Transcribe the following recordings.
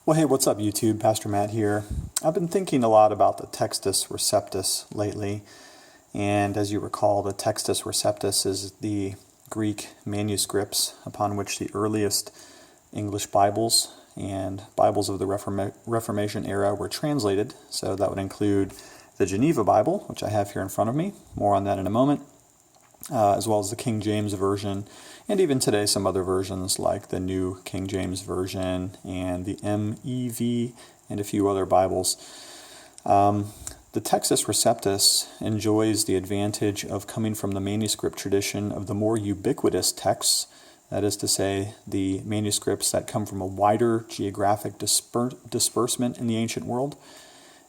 Well, hey, what's up, YouTube? Pastor Matt here. I've been thinking a lot about the Textus Receptus lately, and as you recall, the Textus Receptus is the Greek manuscripts upon which the earliest English Bibles and Bibles of the Reformation era were translated. So that would include the Geneva Bible, which I have here in front of me. More on that in a moment. As well as the King James Version, and even today some other versions like the New King James Version and the MEV and a few other Bibles. The Textus Receptus enjoys the advantage of coming from the manuscript tradition of the more ubiquitous texts, that is to say, the manuscripts that come from a wider geographic disbursement in the ancient world,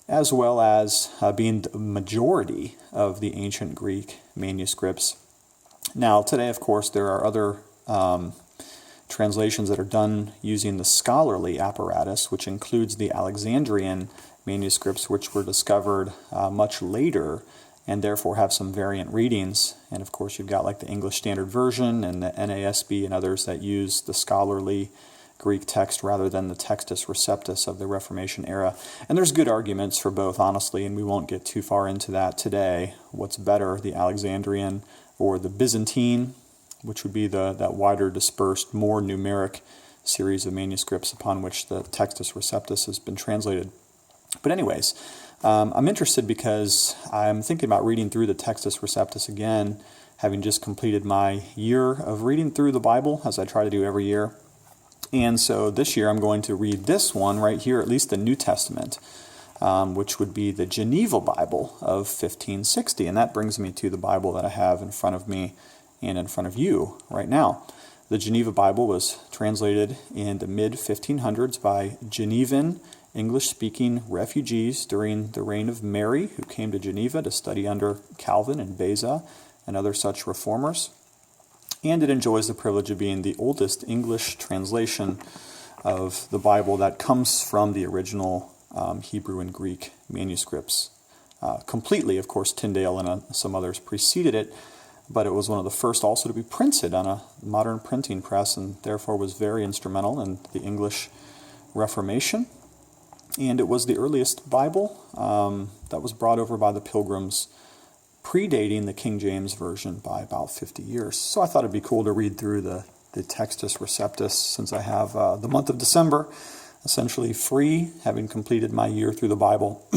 as well as being the majority of the ancient Greek manuscripts. Now, today, of course, there are other translations that are done using the scholarly apparatus, which includes the Alexandrian manuscripts, which were discovered much later and therefore have some variant readings. And of course, you've got like the English Standard Version and the NASB and others that use the scholarly Greek text rather than the Textus Receptus of the Reformation era. And there's good arguments for both, honestly, and we won't get too far into that today. What's better, the Alexandrian or the Byzantine, which would be that wider dispersed, more numeric series of manuscripts upon which the Textus Receptus has been translated. But anyways, I'm interested because I'm thinking about reading through the Textus Receptus again, having just completed my year of reading through the Bible, as I try to do every year. And so this year I'm going to read this one right here, at least the New Testament, which would be the Geneva Bible of 1560. And that brings me to the Bible that I have in front of me and in front of you right now. The Geneva Bible was translated in the mid-1500s by Genevan English-speaking refugees during the reign of Mary, who came to Geneva to study under Calvin and Beza and other such reformers. And it enjoys the privilege of being the oldest English translation of the Bible that comes from the original Hebrew and Greek manuscripts. Completely, of course, Tyndale and some others preceded it, but it was one of the first also to be printed on a modern printing press and therefore was very instrumental in the English Reformation. And it was the earliest Bible that was brought over by the Pilgrims, predating the King James Version by about 50 years. So I thought it'd be cool to read through the Textus Receptus since I have the month of December essentially free, having completed my year through the Bible.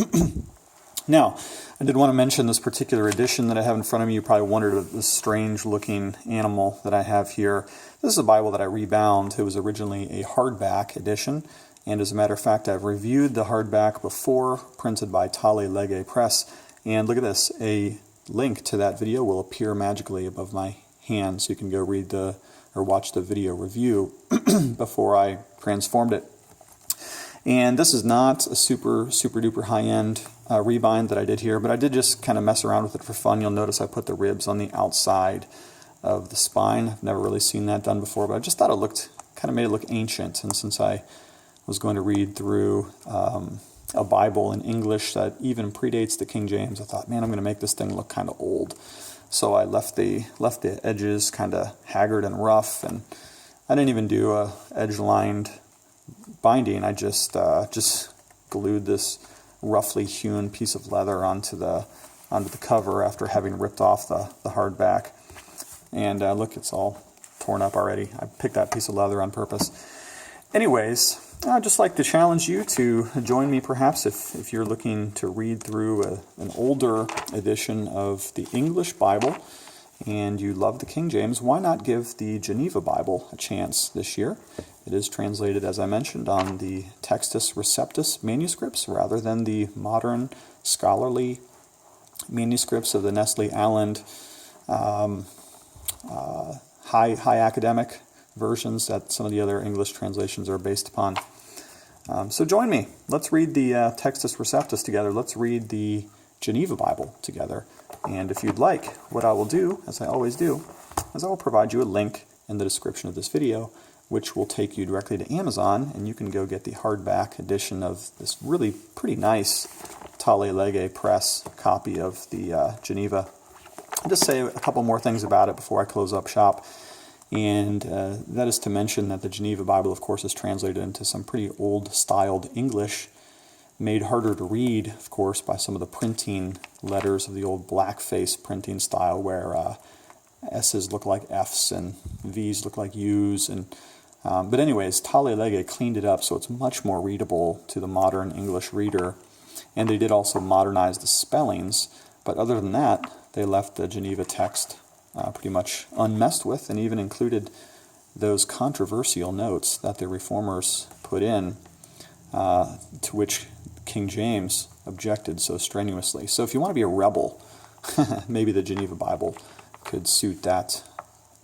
Now, I did want to mention this particular edition that I have in front of me. You probably wondered about this strange-looking animal that I have here. This is a Bible that I rebound. It was originally a hardback edition, and as a matter of fact, I've reviewed the hardback before, printed by Tale Lege Press. And look at this, a link to that video will appear magically above my hand, so you can go read or watch the video review before I transformed it. And this is not a super duper high-end rebind that I did here, but I did just kind of mess around with it for fun. You'll notice I put the ribs on the outside of the spine. I've never really seen that done before, but I just thought it made it look ancient. And since I was going to read through a Bible in English that even predates the King James, I thought, man, I'm going to make this thing look kind of old. So I left the edges kind of haggard and rough, and I didn't even do a edge-lined binding. I just glued this roughly hewn piece of leather onto the cover after having ripped off the hardback. And look, it's all torn up already. I picked that piece of leather on purpose. Anyways, I'd just like to challenge you to join me perhaps if you're looking to read through an older edition of the English Bible and you love the King James. Why not give the Geneva Bible a chance this year? It is translated, as I mentioned, on the Textus Receptus manuscripts rather than the modern scholarly manuscripts of the Nestle Aland high academic versions that some of the other English translations are based upon. So join me. Let's read the Textus Receptus together. Let's read the Geneva Bible together. And if you'd like, what I will do, as I always do, is I will provide you a link in the description of this video, which will take you directly to Amazon, and you can go get the hardback edition of this really pretty nice Tale Lege Press copy of the Geneva. I'll just say a couple more things about it before I close up shop. And that is to mention that the Geneva Bible, of course, is translated into some pretty old-styled English, made harder to read, of course, by some of the printing letters of the old blackface printing style, where S's look like F's and V's look like U's. But anyways, Tale Lege cleaned it up so it's much more readable to the modern English reader. And they did also modernize the spellings, but other than that, they left the Geneva text pretty much unmessed with, and even included those controversial notes that the reformers put in, to which King James objected so strenuously. So if you want to be a rebel, maybe the Geneva Bible could suit that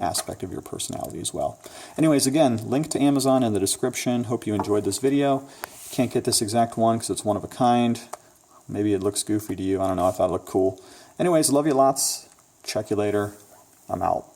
aspect of your personality as well. Anyways, again, link to Amazon in the description. Hope you enjoyed this video. Can't get this exact one because it's one of a kind. Maybe it looks goofy to you. I don't know. I thought it looked cool. Anyways, love you lots. Check you later. I'm out.